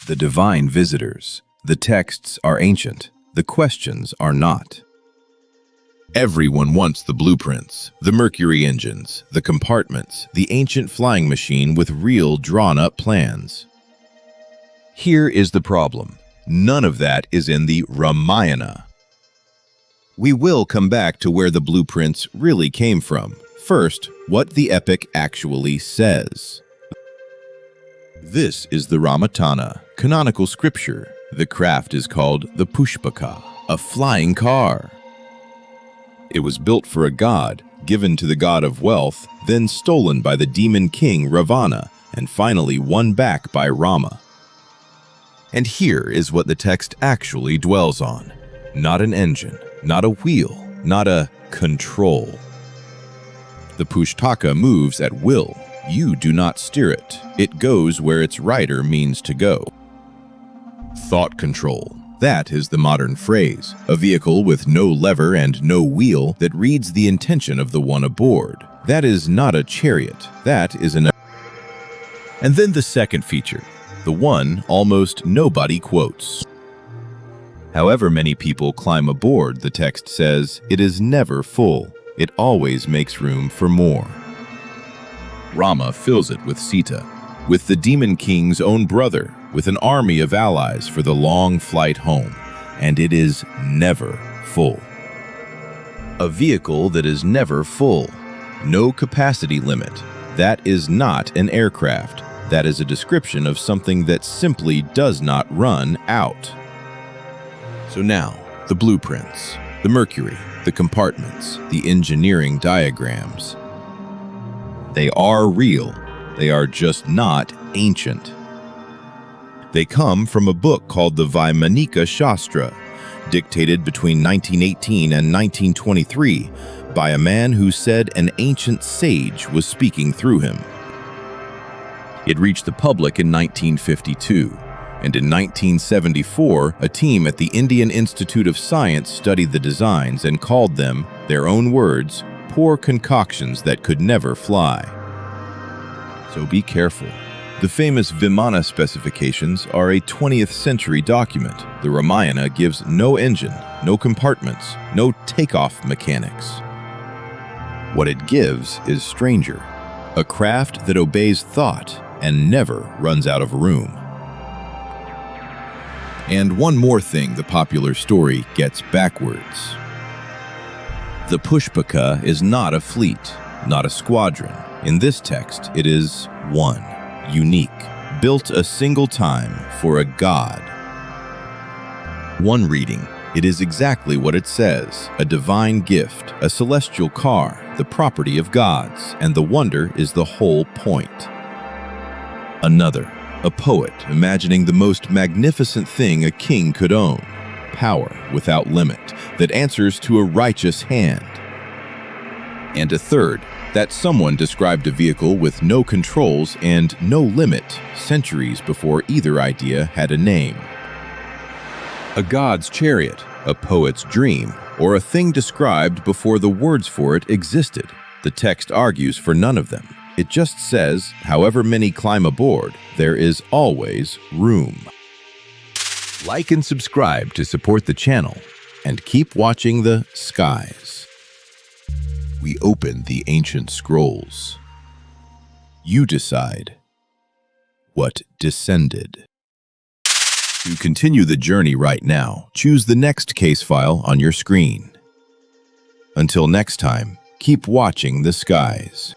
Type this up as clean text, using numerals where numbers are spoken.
the divine visitors. The texts are ancient, the questions are not. Everyone wants the blueprints, the mercury engines, the compartments, the ancient flying machine with real drawn-up plans. Here is the problem. None of that is in the Ramayana. We will come back to where the blueprints really came from. First, what the epic actually says. This is the Ramayana, canonical scripture. The craft is called the Pushpaka, a flying car. It was built for a god, given to the god of wealth, then stolen by the demon king Ravana, and finally won back by Rama. And here is what the text actually dwells on. Not an engine, not a wheel, not a control. The Pushpaka moves at will. You do not steer it. It goes where its rider means to go. Thought control. That is the modern phrase, a vehicle with no lever and no wheel that reads the intention of the one aboard. That is not a chariot, that is an... And then the second feature, the one almost nobody quotes. However many people climb aboard, the text says, it is never full. It always makes room for more. Rama fills it with Sita, with the demon king's own brother, with an army of allies for the long flight home, and it is never full. A vehicle that is never full. No capacity limit. That is not an aircraft. That is a description of something that simply does not run out. So now, the blueprints, the mercury, the compartments, the engineering diagrams. They are real. They are just not ancient. They come from a book called the Vaimanika Shastra, dictated between 1918 and 1923 by a man who said an ancient sage was speaking through him. It reached the public in 1952, and in 1974, a team at the Indian Institute of Science studied the designs and called them, their own words, poor concoctions that could never fly. So be careful. The famous Vimana specifications are a 20th century document. The Ramayana gives no engine, no compartments, no takeoff mechanics. What it gives is stranger, a craft that obeys thought and never runs out of room. And one more thing the popular story gets backwards. The Pushpaka is not a fleet, not a squadron. In this text, it is one. Unique, built a single time for a god. One reading, it is exactly what it says, a divine gift, a celestial car, the property of gods, and the wonder is the whole point. Another, a poet imagining the most magnificent thing a king could own, power without limit, that answers to a righteous hand. And a third, that someone described a vehicle with no controls and no limit centuries before either idea had a name. A god's chariot, a poet's dream, or a thing described before the words for it existed. The text argues for none of them. It just says, however many climb aboard, there is always room. Like and subscribe to support the channel, and keep watching the skies. We open the ancient scrolls. You decide what descended. To continue the journey right now, choose the next case file on your screen. Until next time, keep watching the skies.